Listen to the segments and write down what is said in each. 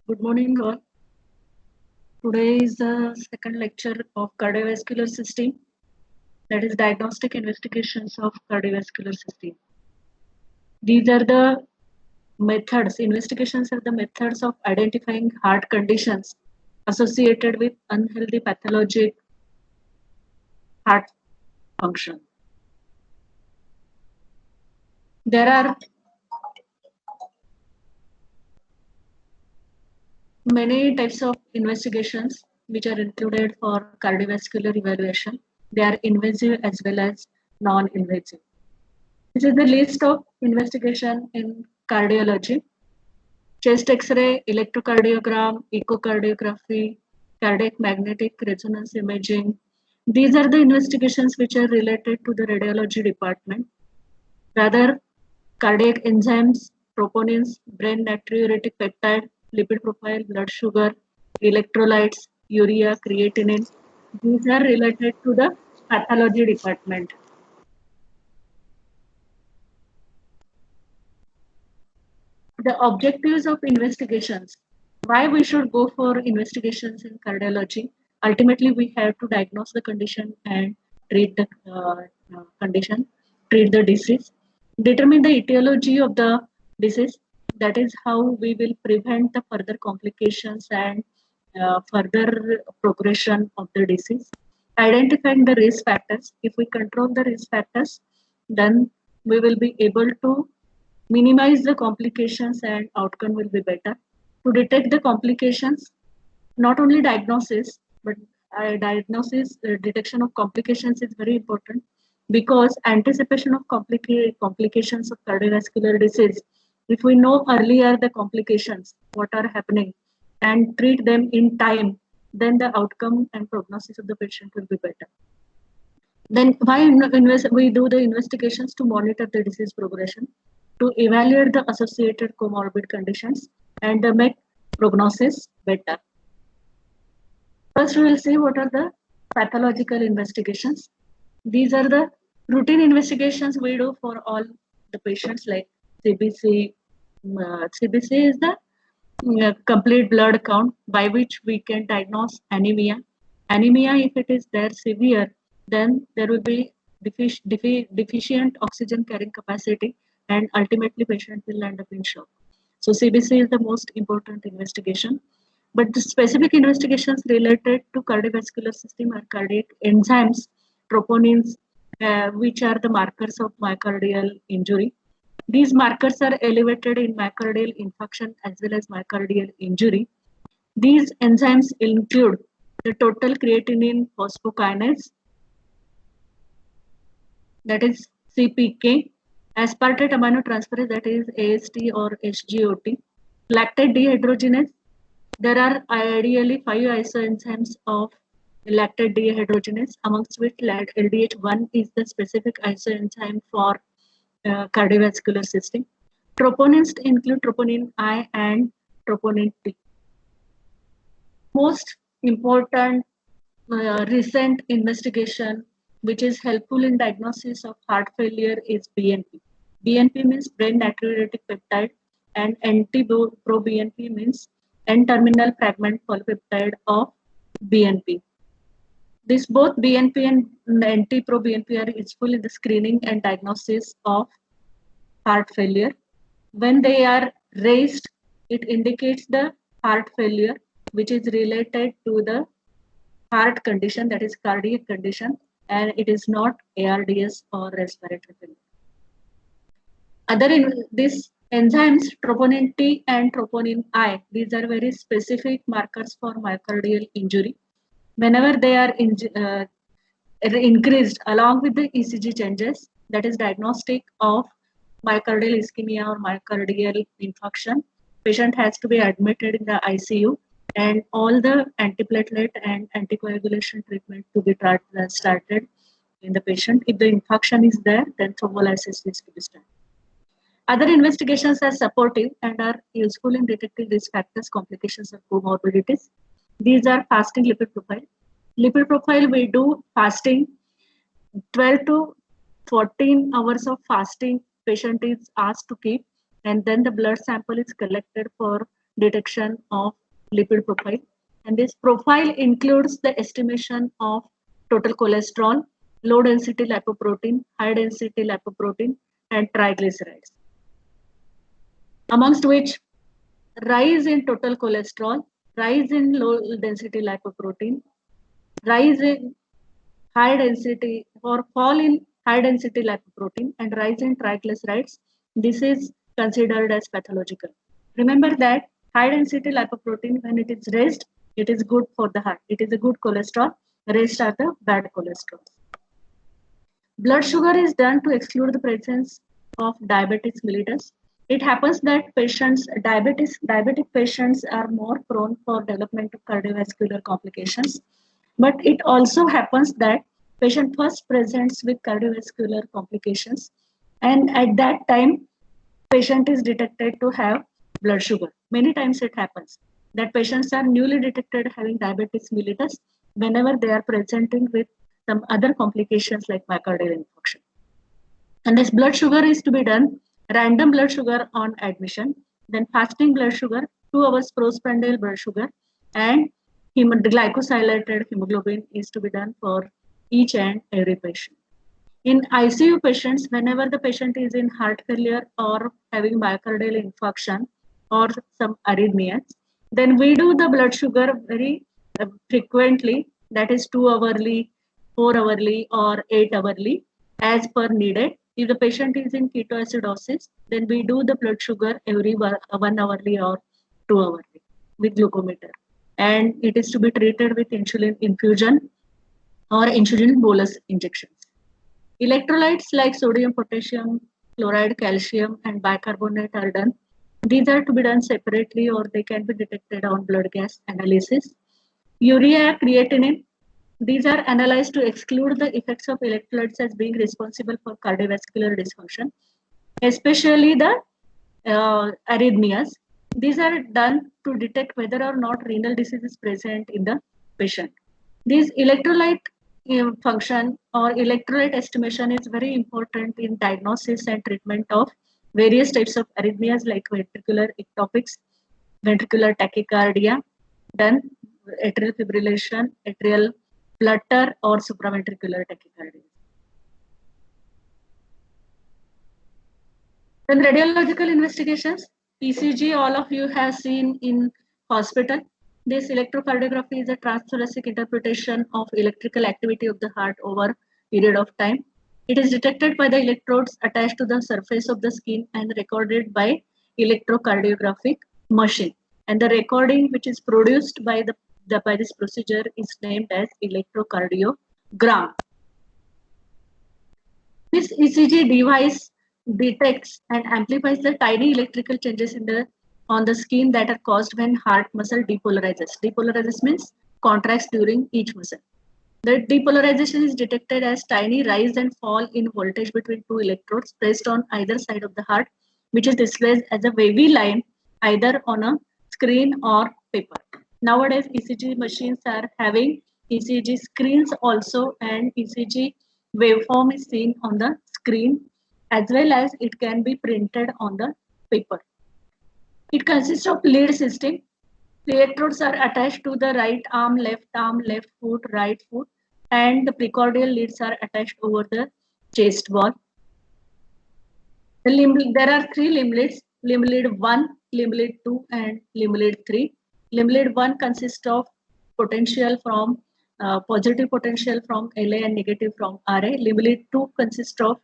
Good morning, all. Today is the second lecture of cardiovascular system, that is diagnostic investigations of cardiovascular system. These are the methods, investigations are the methods of identifying heart conditions associated with unhealthy pathologic heart function. There are many types of investigations which are included for cardiovascular evaluation. They are invasive as well as non-invasive. This is the list of investigation in cardiology: chest X-ray, electrocardiogram, echocardiography, cardiac magnetic resonance imaging. These are the investigations which are related to the radiology department. Rather, cardiac enzymes, troponins, brain natriuretic peptide, lipid profile, blood sugar, electrolytes, urea, creatinine. These are related to the pathology department. The objectives of investigations, why we should go for investigations in cardiology. Ultimately, we have to diagnose the condition and treat the condition, treat the disease, determine the etiology of the disease. That is how we will prevent the further complications and further progression of the disease. Identifying the risk factors, if we control the risk factors, then we will be able to minimize the complications and outcome will be better. To detect the complications, not only diagnosis, but detection of complications is very important, because anticipation of complications of cardiovascular disease, if we know earlier the complications, what are happening, and treat them in time, then the outcome and prognosis of the patient will be better. Then why we do the investigations? To monitor the disease progression, to evaluate the associated comorbid conditions, and make prognosis better. First, we will see what are the pathological investigations. These are the routine investigations we do for all the patients, like CBC. CBC is the complete blood count by which we can diagnose anemia. Anemia, if it is there severe, then there will be deficient oxygen carrying capacity, and ultimately patient will end up in shock. So CBC is the most important investigation. But the specific investigations related to cardiovascular system are cardiac enzymes, troponins, which are the markers of myocardial injury. These markers are elevated in myocardial infarction as well as myocardial injury. These enzymes include the total creatinine phosphokinase, that is CPK, aspartate aminotransferase, that is AST or SGOT, lactate dehydrogenase. There are ideally 5 isoenzymes of lactate dehydrogenase, amongst which LDH1 is the specific isoenzyme for cardiovascular system. Troponins include troponin I and troponin T. Most important recent investigation which is helpful in diagnosis of heart failure is BNP. BNP means brain natriuretic peptide, and NT-proBNP means N-terminal fragment polypeptide of BNP. This both BNP and NT-proBNP are useful in the screening and diagnosis of heart failure. When they are raised, it indicates the heart failure which is related to the heart condition, that is cardiac condition, and it is not ARDS or respiratory failure. These enzymes, troponin T and troponin I, these are very specific markers for myocardial injury. Whenever they are increased along with the ECG changes, that is diagnostic of myocardial ischemia or myocardial infarction, patient has to be admitted in the ICU, and all the antiplatelet and anticoagulation treatment to be started in the patient. If the infarction is there, then thrombolysis is to be started. Other investigations are supportive and are useful in detecting risk factors, complications, and comorbidities. These are fasting lipid profile. Lipid profile, we do fasting, 12 to 14 hours of fasting patient is asked to keep, and then the blood sample is collected for detection of lipid profile. And this profile includes the estimation of total cholesterol, low density lipoprotein, high density lipoprotein, and triglycerides. Amongst which, rise in total cholesterol, rise in low density lipoprotein, rise in high density or fall in high density lipoprotein, and rise in triglycerides, this is considered as pathological. Remember that high density lipoprotein, when it is raised, it is good for the heart. It is a good cholesterol. Rest are the bad cholesterol. Blood sugar is done to exclude the presence of diabetes mellitus. It happens that diabetic patients are more prone for development of cardiovascular complications. But it also happens that patient first presents with cardiovascular complications, and at that time, patient is detected to have blood sugar. Many times it happens that patients are newly detected having diabetes mellitus whenever they are presenting with some other complications like myocardial infarction. And this blood sugar is to be done random blood sugar on admission, then fasting blood sugar, 2 hours postprandial blood sugar, and glycosylated hemoglobin is to be done for each and every patient. In ICU patients, whenever the patient is in heart failure or having myocardial infarction or some arrhythmias, then we do the blood sugar very frequently, that is 2 hourly, 4 hourly, or 8 hourly as per needed. If the patient is in ketoacidosis, then we do the blood sugar every 1 hourly or 2 hourly with glucometer. And it is to be treated with insulin infusion or insulin bolus injections. Electrolytes like sodium, potassium, chloride, calcium, and bicarbonate are done. These are to be done separately or they can be detected on blood gas analysis. Urea, creatinine, these are analyzed to exclude the effects of electrolytes as being responsible for cardiovascular dysfunction, especially the arrhythmias. These are done to detect whether or not renal disease is present in the patient. These electrolyte function or electrolyte estimation is very important in diagnosis and treatment of various types of arrhythmias like ventricular ectopics, ventricular tachycardia, then atrial fibrillation, atrial flutter, or supraventricular tachycardia. Then radiological investigations, ECG, all of you have seen in hospital. This electrocardiography is a transthoracic interpretation of electrical activity of the heart over period of time. It is detected by the electrodes attached to the surface of the skin and recorded by electrocardiographic machine. And the recording which is produced by by this procedure is named as electrocardiogram. This ECG device detects and amplifies the tiny electrical changes on the skin that are caused when heart muscle depolarizes. Depolarizes means contracts during each muscle. The depolarization is detected as tiny rise and fall in voltage between two electrodes placed on either side of the heart, which is displayed as a wavy line either on a screen or paper. Nowadays, ECG machines are having ECG screens also, and ECG waveform is seen on the screen as well as it can be printed on the paper. It consists of lead system. The electrodes are attached to the right arm, left foot, right foot, and the precordial leads are attached over the chest wall. There are 3 limb leads, limb lead 1, limb lead 2, and limb lead 3. Limb lead 1 consists of potential from positive potential from LA and negative from RA. Limb lead 2 consists of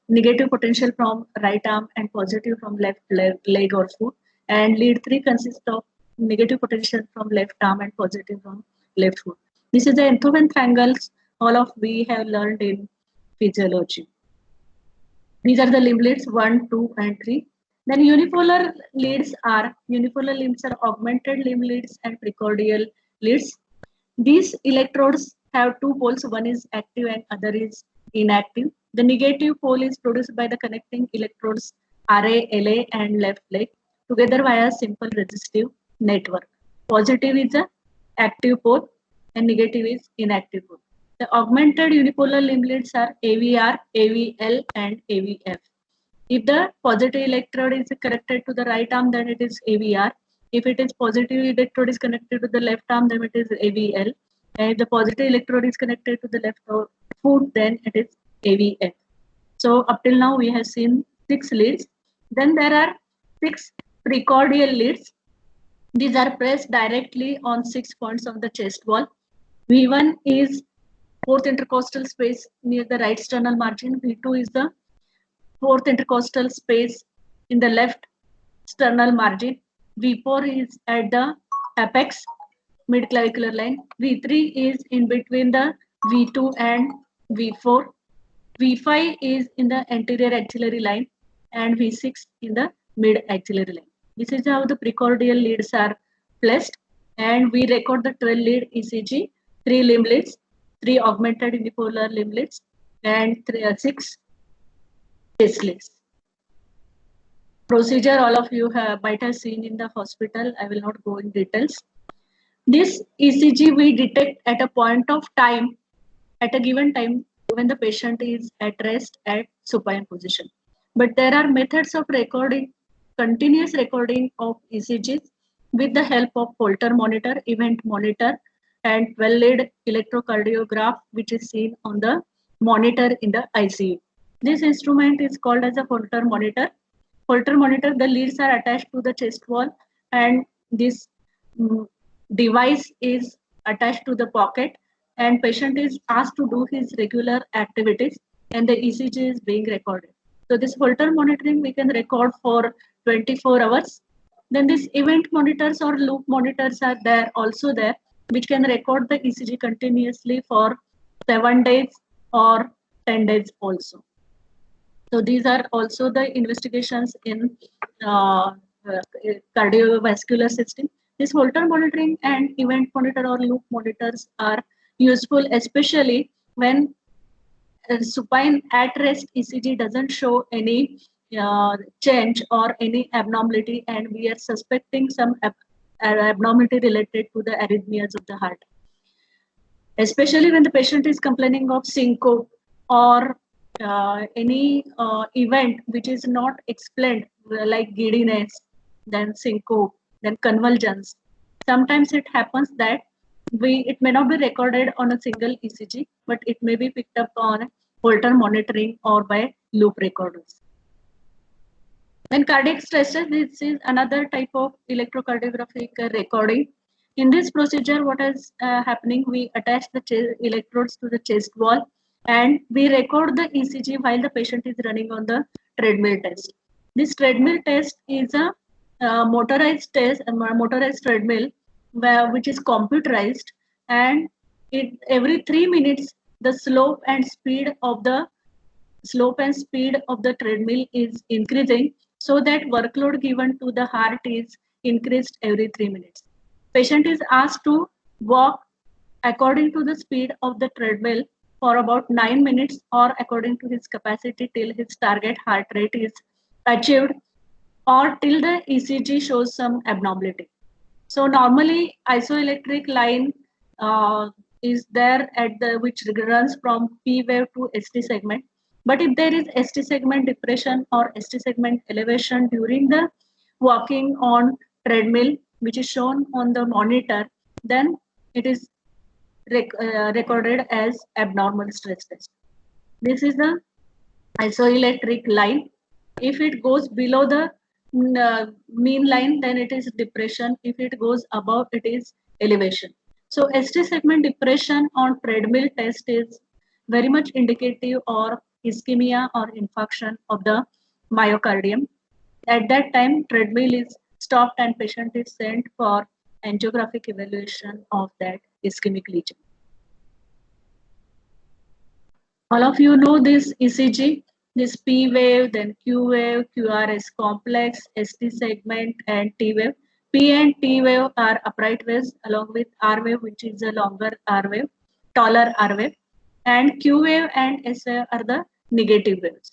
negative potential from right arm and positive from left leg or foot. And lead 3 consists of negative potential from left arm and positive from left foot. This is the Enthoven triangles, all of we have learned in physiology. These are the limb leads 1, 2, and 3. Then unipolar leads are augmented limb leads and precordial leads. These electrodes have 2 poles, one is active and other is inactive. The negative pole is produced by the connecting electrodes RA, LA, and left leg together via simple resistive network. Positive is the active pole and negative is inactive pole. The augmented unipolar limb leads are AVR, AVL, and AVF. If the positive electrode is connected to the right arm, then it is AVR. If it is positive electrode is connected to the left arm, then it is AVL. And if the positive electrode is connected to the left foot, then it is AVF. So up till now we have seen 6 leads. Then there are 6 precordial leads. These are pressed directly on 6 points of the chest wall. V1 is fourth intercostal space near the right sternal margin. V2 is the fourth intercostal space in the left sternal margin. V4 is at the apex mid clavicular line. V3 is in between the V2 and V4. V5 is in the anterior axillary line and V6 in the mid axillary line. This is how the precordial leads are placed, and we record the 12 lead ECG, 3 limb leads, 3 augmented unipolar limb leads, and 6 chest leads. Procedure all of you might have seen in the hospital. I will not go in details. This ECG we detect at a point of time, at a given time when the patient is at rest at supine position. But there are methods of recording, continuous recording of ECGs with the help of Holter monitor, event monitor, and 12 lead electrocardiograph, which is seen on the monitor in the ICU. This instrument is called as a Holter monitor. Holter monitor, the leads are attached to the chest wall, and this device is attached to the pocket, and patient is asked to do his regular activities, and the ECG is being recorded. So this Holter monitoring we can record for 24 hours. Then these event monitors or loop monitors are there also there, which can record the ECG continuously for 7 days or 10 days also. So these are also the investigations in cardiovascular system. This Holter monitoring and event monitor or loop monitors are useful, especially when supine at rest ECG doesn't show any change or any abnormality, and we are suspecting some abnormality related to the arrhythmias of the heart. Especially when the patient is complaining of syncope or any event which is not explained, like giddiness, then syncope, then convulsions. Sometimes it happens that it may not be recorded on a single ECG, but it may be picked up on Holter monitoring or by loop recorders. When cardiac stresses, this is another type of electrocardiographic recording. In this procedure, what is happening, we attach the electrodes to the chest wall, and we record the ECG while the patient is running on the treadmill test. This treadmill test is a motorized test, a motorized treadmill, which is computerized, and every 3 minutes the slope and speed of the treadmill is increasing, so that workload given to the heart is increased every 3 minutes. Patient is asked to walk according to the speed of the treadmill for about 9 minutes or according to his capacity till his target heart rate is achieved or till the ECG shows some abnormality. So normally isoelectric line is there which runs from P wave to ST segment. But if there is ST segment depression or ST segment elevation during the walking on treadmill, which is shown on the monitor, then it is recorded as abnormal stress test. This is the isoelectric line. If it goes below the mean line, then it is depression. If it goes above, it is elevation. So ST segment depression on treadmill test is very much indicative of ischemia or infarction of the myocardium. At that time, treadmill is stopped and patient is sent for angiographic evaluation of that ischemic lesion. All of you know this ECG, this P wave, then Q wave, QRS complex, ST segment, and T wave. P and T wave are upright waves along with R wave, which is a longer R wave, taller R wave, and Q wave and S wave are the negative waves.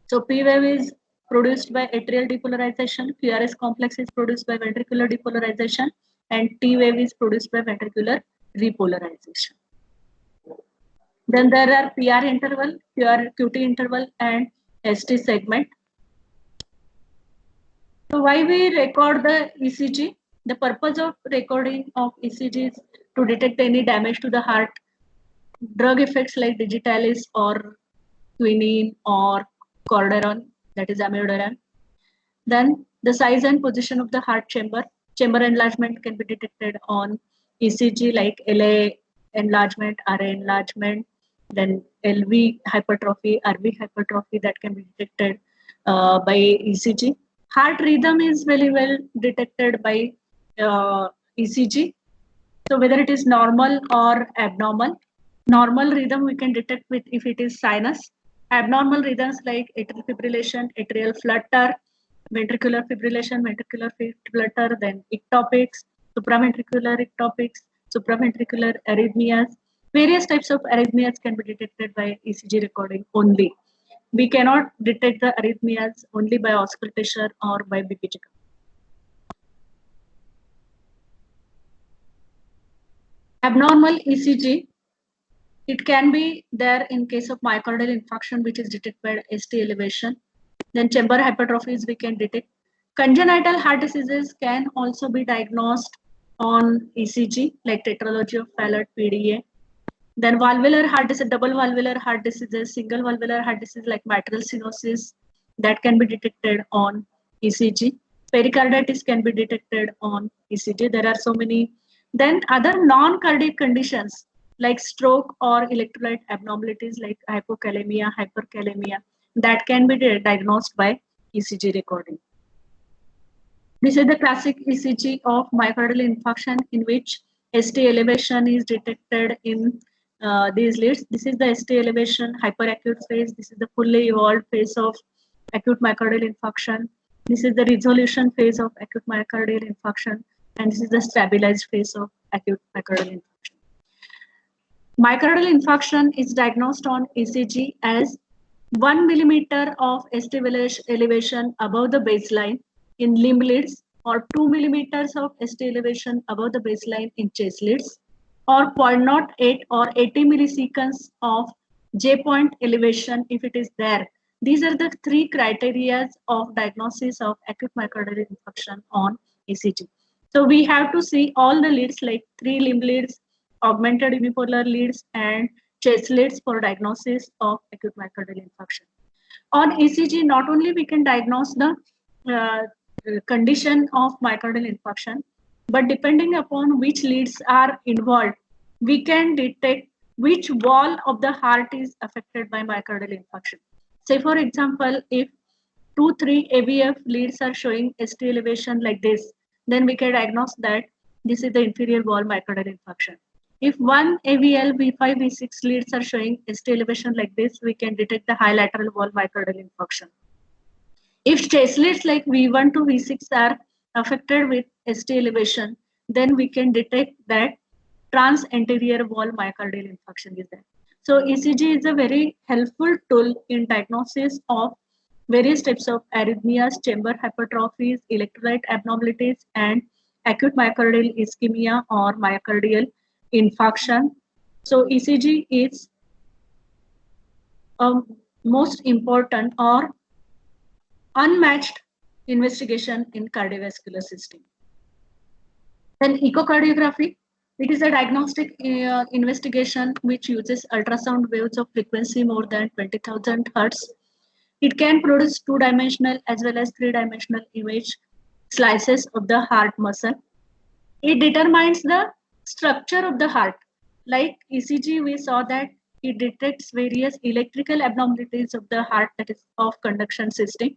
So P wave is produced by atrial depolarization, QRS complex is produced by ventricular depolarization, and T wave is produced by ventricular repolarization. Then there are PR interval, QT interval, and ST segment. So why we record the ECG? The purpose of recording of ECG is to detect any damage to the heart, drug effects like digitalis or quinine or cordaron, that is amiodarone. Then the size and position of the heart chamber. Chamber enlargement can be detected on ECG like LA enlargement, RA enlargement, then LV hypertrophy, RV hypertrophy that can be detected by ECG. Heart rhythm is very well detected by ECG. So whether it is normal or abnormal, normal rhythm we can detect with if it is sinus. Abnormal rhythms like atrial fibrillation, atrial flutter, ventricular fibrillation, ventricular flutter, then ectopics, supraventricular ectopics, supraventricular arrhythmias. Various types of arrhythmias can be detected by ECG recording only. We cannot detect the arrhythmias only by auscultation or by BPG. Abnormal ECG, it can be there in case of myocardial infarction, which is detected by ST elevation. Then chamber hypertrophies we can detect. Congenital heart diseases can also be diagnosed on ECG, like tetralogy of Fallot, PDA. Then valvular heart disease, double valvular heart diseases, single valvular heart disease like mitral stenosis, that can be detected on ECG. Pericarditis can be detected on ECG. There are so many. Then other non-cardiac conditions like stroke or electrolyte abnormalities like hypokalemia, hyperkalemia, that can be diagnosed by ECG recording. This is the classic ECG of myocardial infarction in which ST elevation is detected in these leads. This is the ST elevation hyperacute phase. This is the fully evolved phase of acute myocardial infarction. This is the resolution phase of acute myocardial infarction. And this is the stabilized phase of acute myocardial infarction. Myocardial infarction is diagnosed on ECG as 1 millimeter of ST elevation above the baseline in limb leads, or 2 millimeters of ST elevation above the baseline in chest leads, or 0.08 or 80 milliseconds of J point elevation if it is there. These are the three criteria of diagnosis of acute myocardial infarction on ECG. So we have to see all the leads like 3 limb leads, augmented unipolar leads, and chest leads for diagnosis of acute myocardial infarction. On ECG, not only we can diagnose the condition of myocardial infarction, but depending upon which leads are involved, we can detect which wall of the heart is affected by myocardial infarction. Say for example, if 2-3 AVF leads are showing ST elevation like this, then we can diagnose that this is the inferior wall myocardial infarction. If one AVL, V5, V6 leads are showing ST elevation like this, we can detect the high lateral wall myocardial infarction. If chest leads like V1 to V6 are affected with ST elevation, then we can detect that trans-anterior wall myocardial infarction is there. So ECG is a very helpful tool in diagnosis of various types of arrhythmias, chamber hypertrophies, electrolyte abnormalities, and acute myocardial ischemia or myocardial infarction. So ECG is most important or unmatched investigation in cardiovascular system. Then echocardiography, it is a diagnostic investigation which uses ultrasound waves of frequency more than 20,000 hertz. It can produce two-dimensional as well as three-dimensional image slices of the heart muscle. It determines the structure of the heart. Like ECG, we saw that it detects various electrical abnormalities of the heart, that is of conduction system.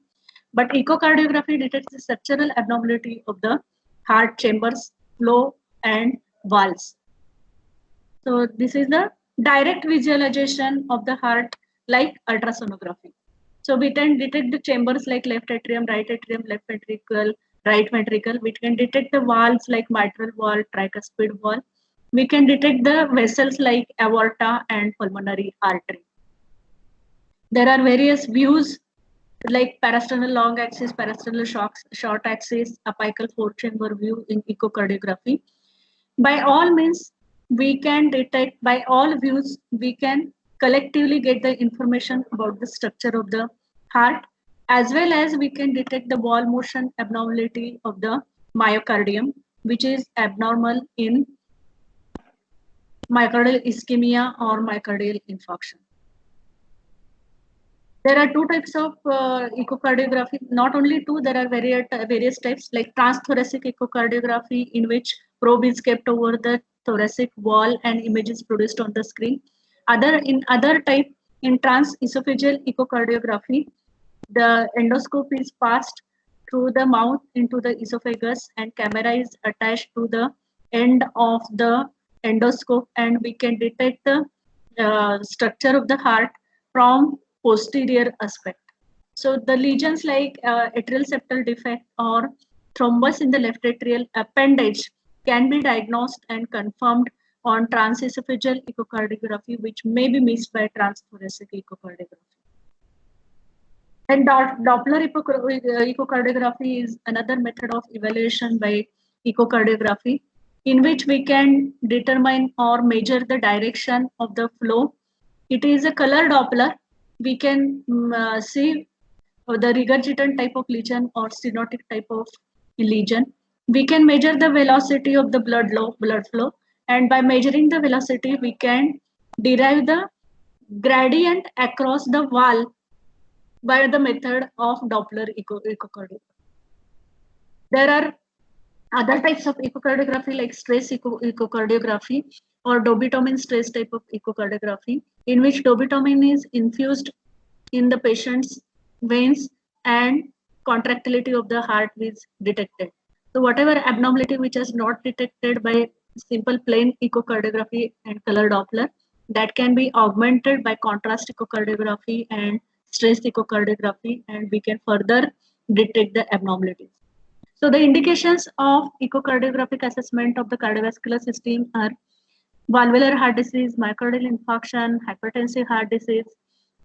But echocardiography detects the structural abnormality of the heart chambers, flow, and valves. So this is the direct visualization of the heart like ultrasonography. So we can detect the chambers like left atrium, left ventricle, right ventricle. We can detect the valves like mitral valve, tricuspid valve. We can detect the vessels like aorta and pulmonary artery. There are various views like parasternal long axis, parasternal short axis, apical four-chamber view in echocardiography. By all means, we can detect, by all views, we can collectively get the information about the structure of the heart. as well as we can detect the wall motion abnormality of the myocardium, which is abnormal in myocardial ischemia or myocardial infarction. There are two types of echocardiography. Not only two, there are various types like transthoracic echocardiography, in which probe is kept over the thoracic wall and image is produced on the screen. Other type, in transesophageal echocardiography, the endoscope is passed through the mouth into the esophagus and camera is attached to the end of the endoscope, and we can detect the structure of the heart from posterior aspect. So the lesions like atrial septal defect or thrombus in the left atrial appendage can be diagnosed and confirmed on transesophageal echocardiography, which may be missed by transthoracic echocardiography. And Doppler echocardiography is another method of evaluation by echocardiography, in which we can determine or measure the direction of the flow. It is a color Doppler. We can see the regurgitant type of lesion or stenotic type of lesion. We can measure the velocity of the blood flow, and by measuring the velocity, we can derive the gradient across the wall by the method of Doppler echocardiography. There are other types of echocardiography like stress echocardiography or dobutamine stress type of echocardiography, in which dobutamine is infused in the patient's veins and contractility of the heart is detected. So whatever abnormality which is not detected by simple plain echocardiography and color Doppler, that can be augmented by contrast echocardiography and stress echocardiography, and we can further detect the abnormalities. So the indications of echocardiographic assessment of the cardiovascular system are valvular heart disease, myocardial infarction, hypertensive heart disease,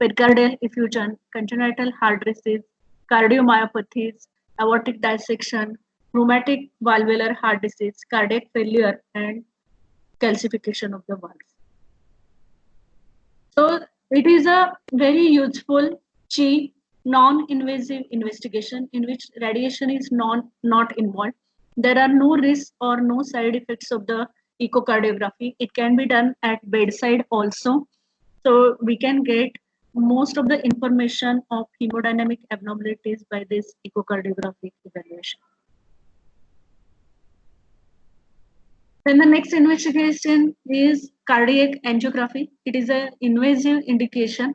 pericardial effusion, congenital heart disease, cardiomyopathies, aortic dissection, rheumatic valvular heart disease, cardiac failure, and calcification of the valves. So it is a very useful, cheap, non-invasive investigation in which radiation is not involved. There are no risks or no side effects of the echocardiography. It can be done at bedside also. So we can get most of the information of hemodynamic abnormalities by this echocardiographic evaluation. Then the next investigation is cardiac angiography. It is an invasive indication.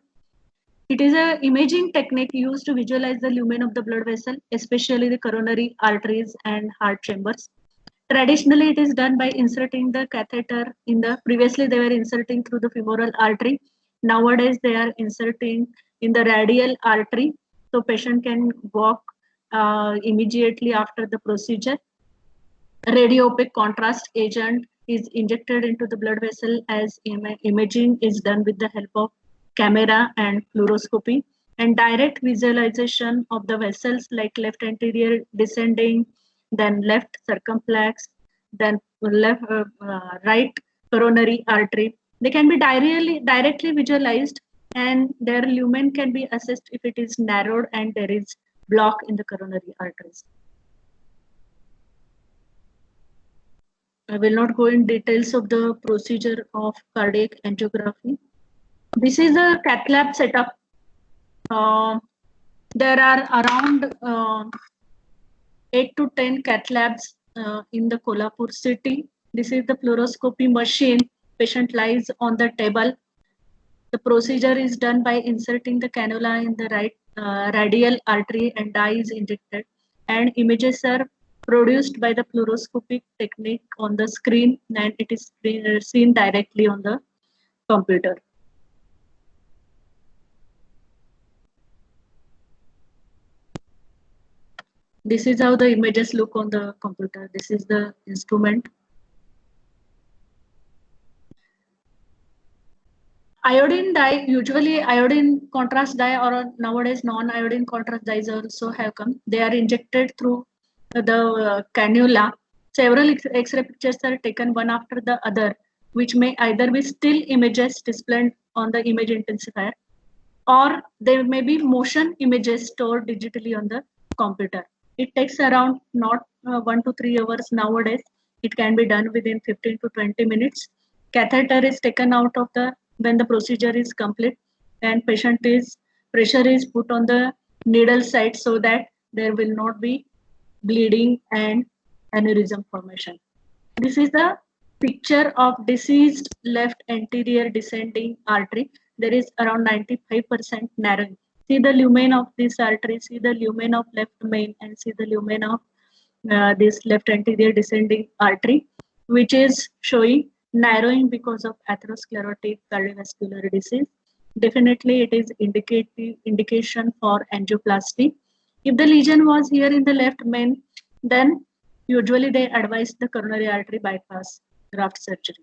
It is an imaging technique used to visualize the lumen of the blood vessel, especially the coronary arteries and heart chambers. Traditionally, it is done by inserting the catheter in the, previously they were inserting through the femoral artery. Nowadays, they are inserting in the radial artery. So patient can walk immediately after the procedure. Radiopaque contrast agent is injected into the blood vessel as imaging is done with the help of camera and fluoroscopy, and direct visualization of the vessels like left anterior descending, then left circumflex, then right coronary artery. They can be directly visualized, and their lumen can be assessed if it is narrowed and there is block in the coronary arteries. I will not go in details of the procedure of cardiac angiography. This is a cath lab setup. There are around 8 to 10 cath labs in the Kolhapur city. This is the fluoroscopy machine. Patient lies on the table. The procedure is done by inserting the cannula in the right radial artery and dye is injected, and images are produced by the fluoroscopic technique on the screen, and it is seen directly on the computer. This is how the images look on the computer. This is the instrument. Iodine dye, usually iodine contrast dye or nowadays non-iodine contrast dyes also have come. They are injected through the cannula. Several X-ray pictures are taken one after the other, which may either be still images displayed on the image intensifier or there may be motion images stored digitally on the computer. It takes around not 1 to 3 hours nowadays. It can be done within 15 to 20 minutes. Catheter is taken out of the when the procedure is complete, and patient is pressure is put on the needle site so that there will not be bleeding and aneurysm formation. This is the picture of diseased left anterior descending artery. There is around 95% narrowing. See the lumen of this artery, see the lumen of left main, and see the lumen of this left anterior descending artery, which is showing narrowing because of atherosclerotic cardiovascular disease. Definitely, it is indication for angioplasty. If the lesion was here in the left main, then usually they advise the coronary artery bypass graft surgery.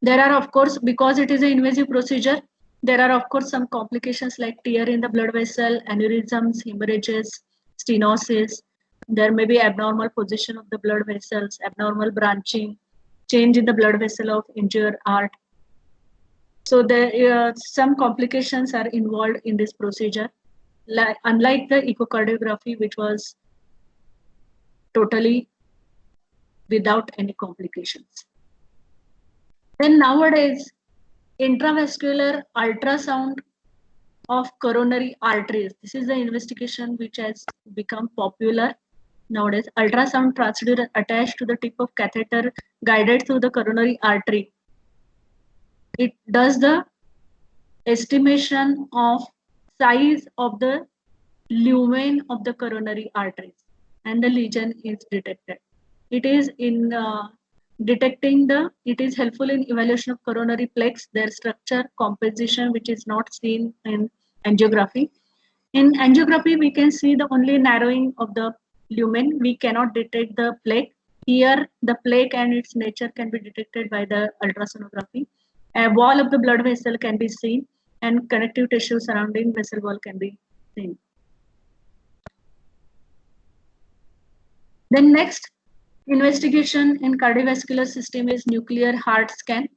There are, of course, because it is an invasive procedure, there are, of course, some complications like tear in the blood vessel, aneurysms, hemorrhages, stenosis. There may be abnormal position of the blood vessels, abnormal branching, change in the blood vessel of injured heart. So there some complications are involved in this procedure. Unlike the echocardiography, which was totally without any complications. Then nowadays, intravascular ultrasound of coronary arteries. This is the investigation which has become popular nowadays. Ultrasound transducer attached to the tip of catheter guided through the coronary artery. It does the estimation of size of the lumen of the coronary arteries, and the lesion is detected. It is in it is helpful in evaluation of coronary plaques, their structure, composition, which is not seen in angiography. In angiography, we can see the only narrowing of the lumen. We cannot detect the plaque. Here, the plaque and its nature can be detected by the ultrasonography. A wall of the blood vessel can be seen, and connective tissue surrounding vessel wall can be seen. Then next investigation in cardiovascular system is nuclear heart scan.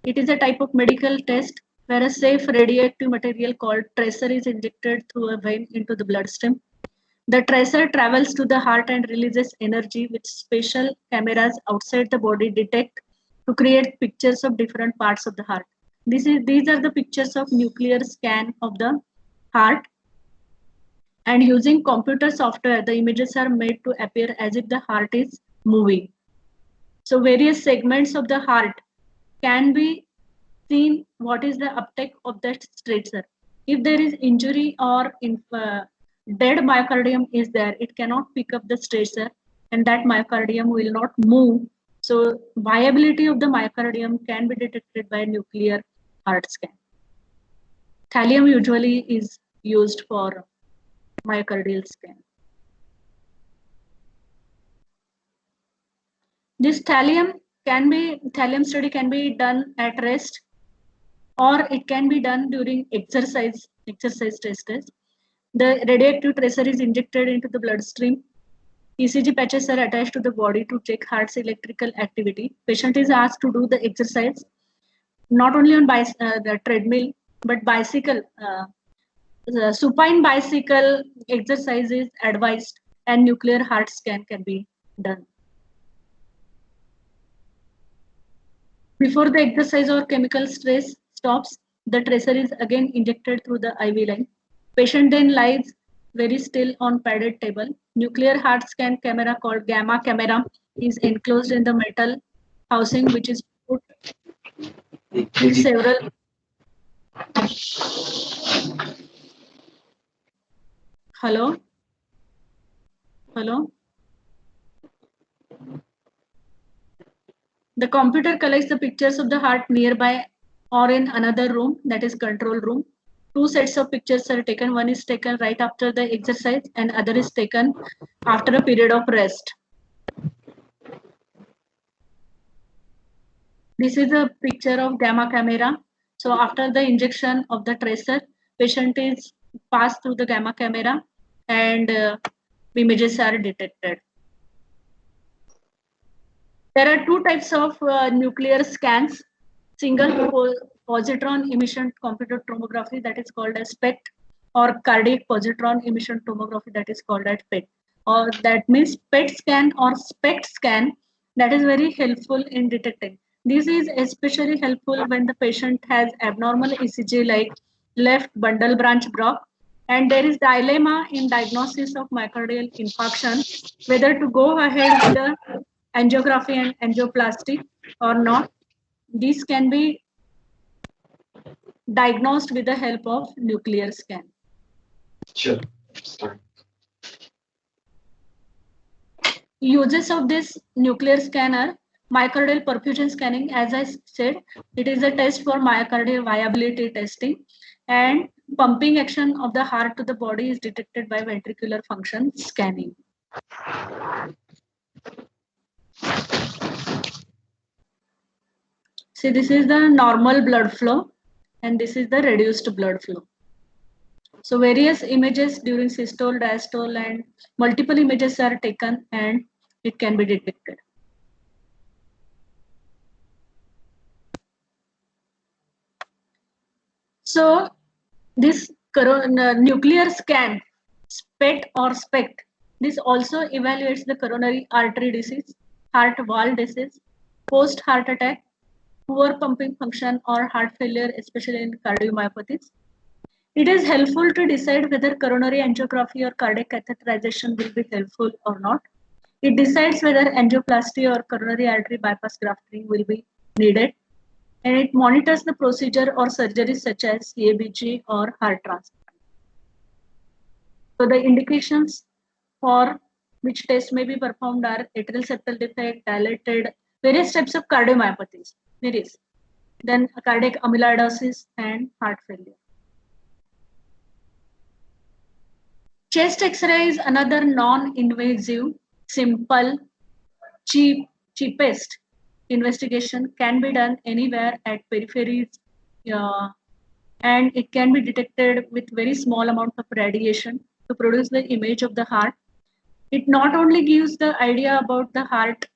It is a type of medical test where a safe radioactive material called tracer is injected through a vein into the bloodstream. The tracer travels to the heart and releases energy which special cameras outside the body detect to create pictures of different parts of the heart. These are the pictures of nuclear scan of the heart. And using computer software, the images are made to appear as if the heart is moving. So various segments of the heart can be seen what is the uptake of that tracer. If there is injury or dead myocardium is there, it cannot pick up the tracer and that myocardium will not move. So viability of the myocardium can be detected by nuclear heart scan. Thallium usually is used for myocardial scan. This thallium study can be done at rest, or it can be done during exercise tests. The radioactive tracer is injected into the bloodstream. ECG patches are attached to the body to check heart's electrical activity. Patient is asked to do the exercise not only on the treadmill, but bicycle. The supine bicycle exercise is advised, and nuclear heart scan can be done. Before the exercise or chemical stress stops, the tracer is again injected through the IV line. Patient then lies very still on padded table. Nuclear heart scan camera called gamma camera is enclosed in the metal housing which is put in several Hello? The computer collects the pictures of the heart nearby or in another room, that is control room. Two sets of pictures are taken. One is taken right after the exercise and other is taken after a period of rest. This is a picture of gamma camera. So after the injection of the tracer, patient is passed through the gamma camera and images are detected. There are two types of nuclear scans, single positron emission computed tomography, that is called as PET, or cardiac positron emission tomography, that is called as PET. Or that means PET scan or SPECT scan, that is very helpful in detecting. This is especially helpful when the patient has abnormal ECG like left bundle branch block, and there is dilemma in diagnosis of myocardial infarction, whether to go ahead with the angiography and angioplasty or not. These can be diagnosed with the help of nuclear scan. Sure. Start. Uses of this nuclear scanner, myocardial perfusion scanning, as I said, it is a test for myocardial viability testing, and pumping action of the heart to the body is detected by ventricular function scanning. See, this is the normal blood flow and this is the reduced blood flow. So various images during systole, diastole, and multiple images are taken and it can be detected. So this nuclear scan, SPET or SPECT, this also evaluates the coronary artery disease, heart valve disease, post-heart attack, poor pumping function, or heart failure, especially in cardiomyopathies. It is helpful to decide whether coronary angiography or cardiac catheterization will be helpful or not. It decides whether angioplasty or coronary artery bypass grafting will be needed, and it monitors the procedure or surgeries such as CABG or heart transplant. So the indications for which test may be performed are atrial septal defect, dilated, various types of cardiomyopathies, various. Then cardiac amyloidosis and heart failure. Chest X-ray is another non-invasive, simple, cheapest investigation, can be done anywhere at peripheries, and it can be detected with very small amount of radiation to produce the image of the heart. It not only gives the idea about the heart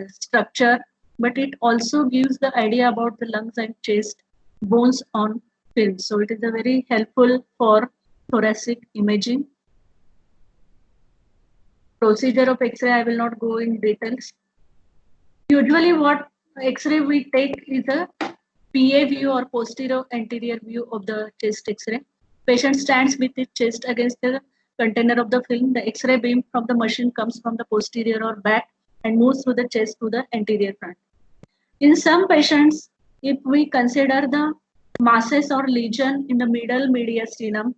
structure, but it also gives the idea about the lungs and chest bones on film. So it is a very helpful for thoracic imaging. Procedure of X-ray, I will not go in details. Usually what X-ray we take is a PA view or posterior anterior view of the chest X-ray. Patient stands with his chest against the container of the film. The X-ray beam from the machine comes from the posterior or back and moves through the chest to the anterior front. In some patients, if we consider the masses or lesion in the middle mediastinum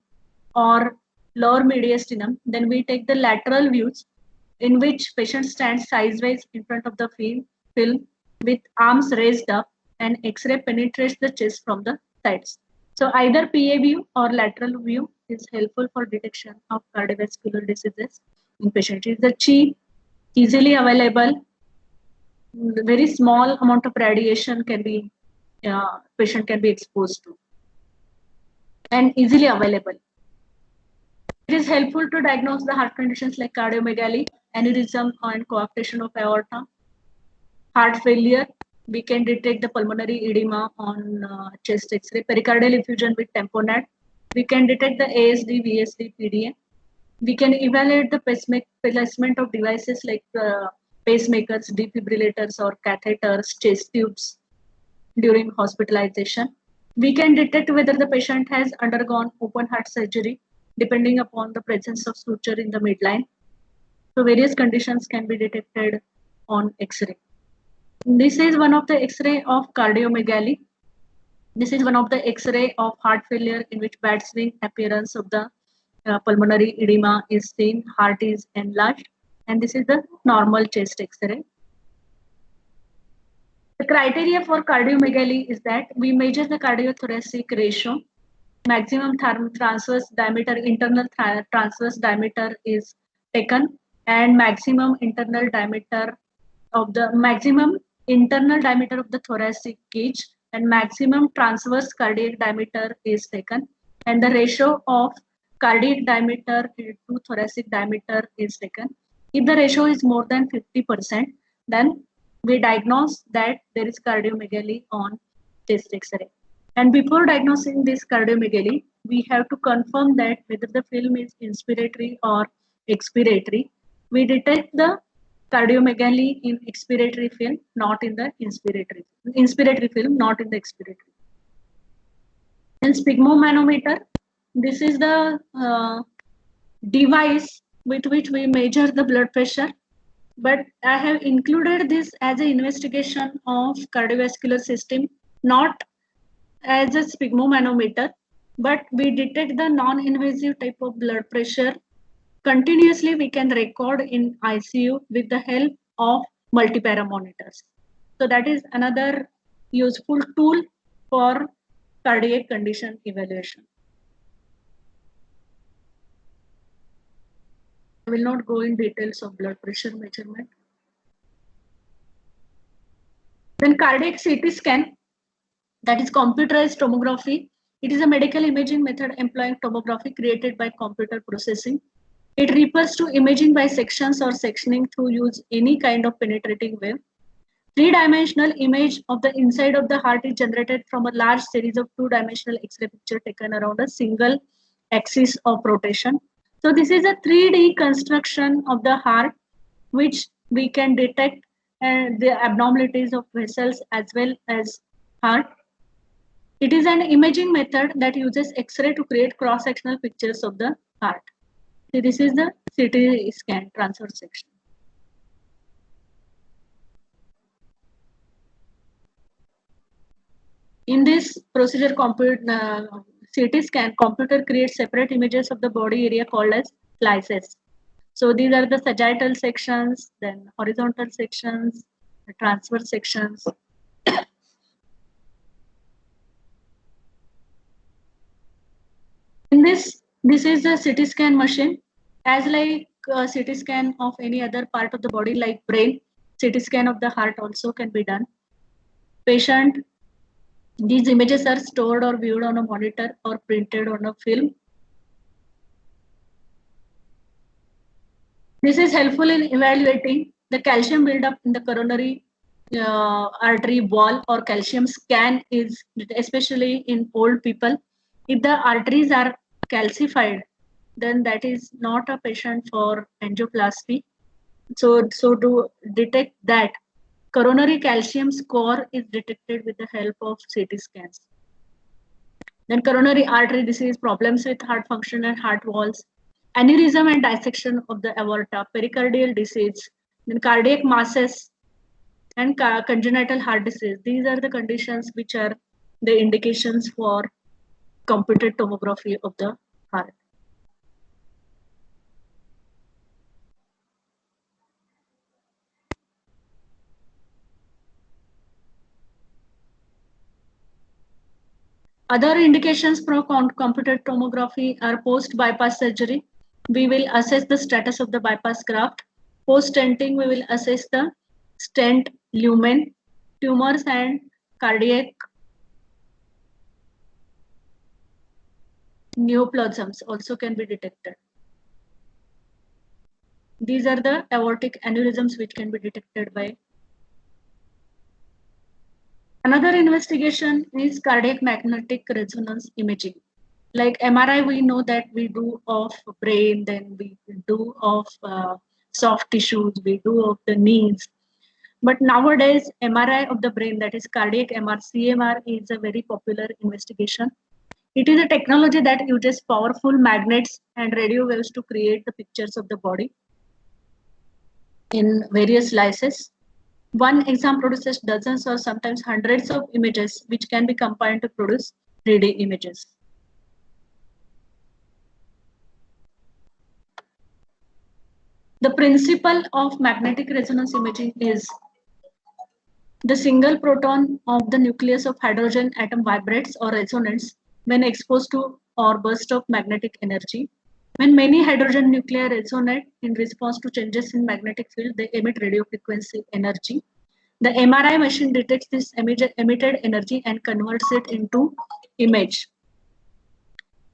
or lower mediastinum, then we take the lateral views in which patient stands sideways in front of the film with arms raised up, and X-ray penetrates the chest from the sides. So either PA view or lateral view is helpful for detection of cardiovascular diseases in patients. It is a cheap, easily available, very small amount of radiation can be patient can be exposed to, and easily available. It is helpful to diagnose the heart conditions like cardiomegaly, aneurysm, and coarctation of aorta. Heart failure, we can detect the pulmonary edema on chest X-ray. Pericardial effusion with tamponade, we can detect the ASD, VSD, PDA. We can evaluate the placement of devices like pacemakers, defibrillators, or catheters, chest tubes during hospitalization. We can detect whether the patient has undergone open heart surgery depending upon the presence of suture in the midline. So various conditions can be detected on X-ray. This is one of the X-ray of cardiomegaly. This is one of the X-ray of heart failure in which bad swing appearance of the pulmonary edema is seen, heart is enlarged, and this is the normal chest X-ray. The criteria for cardiomegaly is that we measure the cardiothoracic ratio, maximum transverse diameter, internal transverse diameter is taken, and maximum internal diameter of the thoracic cage, and maximum transverse cardiac diameter is taken, and the ratio of cardiac diameter to thoracic diameter is taken. If the ratio is more than 50%, then we diagnose that there is cardiomegaly on chest X-ray. And before diagnosing this cardiomegaly, we have to confirm that whether the film is inspiratory or expiratory. We detect the cardiomegaly in expiratory film, not in the inspiratory film, not in the expiratory. And sphygmomanometer, this is the device with which we measure the blood pressure. But I have included this as an investigation of cardiovascular system, not as a sphygmomanometer, but we detect the non-invasive type of blood pressure continuously. We can record in ICU with the help of multipara monitors. So that is another useful tool for cardiac condition evaluation. I will not go in details of blood pressure measurement. Then cardiac CT scan, that is computerized tomography. It is a medical imaging method employing tomography created by computer processing. It refers to imaging by sections or sectioning through use any kind of penetrating wave. Three-dimensional image of the inside of the heart is generated from a large series of two-dimensional X-ray picture taken around a single axis of rotation. So this is a 3D construction of the heart, which we can detect the abnormalities of vessels as well as heart. It is an imaging method that uses X-ray to create cross-sectional pictures of the heart. So this is the CT scan transverse section. In this procedure, CT scan, computer creates separate images of the body area called as slices. So these are the sagittal sections, then horizontal sections, the transverse sections. In this is a CT scan machine. As like a CT scan of any other part of the body like brain, CT scan of the heart also can be done. These images are stored or viewed on a monitor or printed on a film. This is helpful in evaluating the calcium buildup in the coronary artery wall, or calcium scan is especially in old people. If the arteries are calcified, then that is not a patient for angioplasty. So to detect that, coronary calcium score is detected with the help of CT scans. Then coronary artery disease, problems with heart function and heart walls, aneurysm and dissection of the aorta, pericardial disease, then cardiac masses, and congenital heart disease. These are the conditions which are the indications for computed tomography of the heart. Other indications for computed tomography are post-bypass surgery. We will assess the status of the bypass graft. Post-stenting, we will assess the stent lumen. Tumors and cardiac neoplasms also can be detected. These are the aortic aneurysms which can be detected by. Another investigation is cardiac magnetic resonance imaging. Like MRI, we know that we do of brain, then we do of soft tissues, we do of the knees. But nowadays, MRI of the brain, that is cardiac MR, CMR, is a very popular investigation. It is a technology that uses powerful magnets and radio waves to create the pictures of the body in various slices. One exam produces dozens or sometimes hundreds of images, which can be combined to produce 3D images. The principle of magnetic resonance imaging is the single proton of the nucleus of hydrogen atom vibrates or resonates when exposed to or burst of magnetic energy. When many hydrogen nuclei resonate in response to changes in magnetic field, they emit radio frequency energy. The MRI machine detects this emitted energy and converts it into image.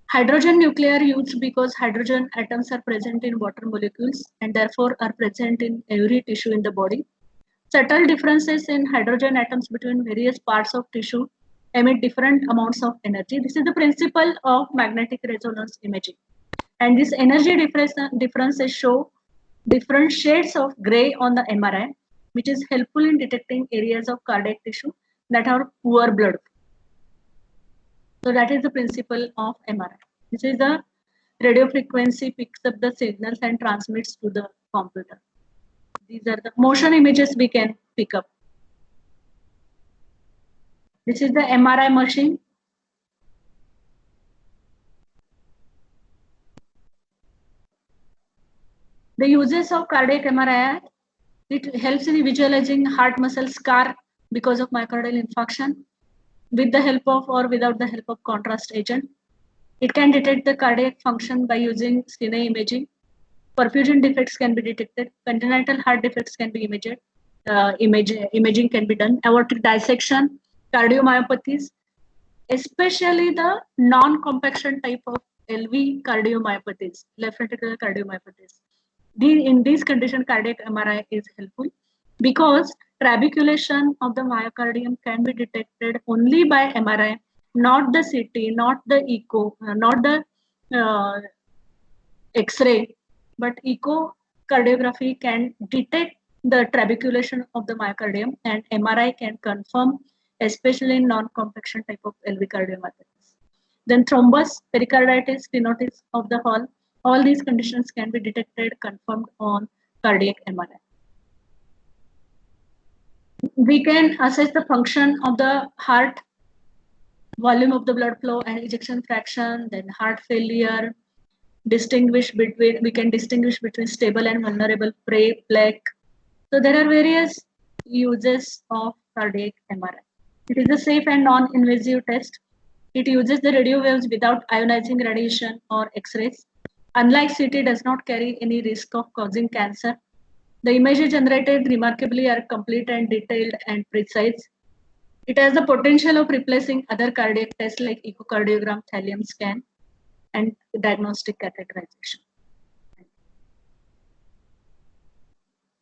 Hydrogen nuclei are used because hydrogen atoms are present in water molecules and therefore are present in every tissue in the body. Subtle differences in hydrogen atoms between various parts of tissue emit different amounts of energy. This is the principle of magnetic resonance imaging. And this energy differences show different shades of gray on the MRI, which is helpful in detecting areas of cardiac tissue that are poor blood. So that is the principle of MRI. This is the radio frequency picks up the signals and transmits to the computer. These are the motion images we can pick up. This is the MRI machine. The uses of cardiac MRI, it helps in visualizing heart muscle scar because of myocardial infarction with the help of or without the help of contrast agent. It can detect the cardiac function by using CNA imaging. Perfusion defects can be detected. Congenital heart defects can be imaged. Imaging can be done. Aortic dissection, cardiomyopathies, especially the non-compaction type of LV cardiomyopathies, left ventricular cardiomyopathies. In these conditions, cardiac MRI is helpful because trabeculation of the myocardium can be detected only by MRI, not the CT, not the echo, not the X-ray, but echocardiography can detect the trabeculation of the myocardium, and MRI can confirm, especially in non-compaction type of LV cardiomyopathies. Then thrombus, pericarditis, stenosis of the Hall, all these conditions can be detected, confirmed on cardiac MRI. We can assess the function of the heart, volume of the blood flow and ejection fraction, then heart failure, we can distinguish between stable and vulnerable plaque. So there are various uses of cardiac MRI. It is a safe and non-invasive test. It uses the radio waves without ionizing radiation or X-rays. Unlike CT, does not carry any risk of causing cancer. The images generated remarkably are complete and detailed and precise. It has the potential of replacing other cardiac tests like echocardiogram, thallium scan, and diagnostic catheterization.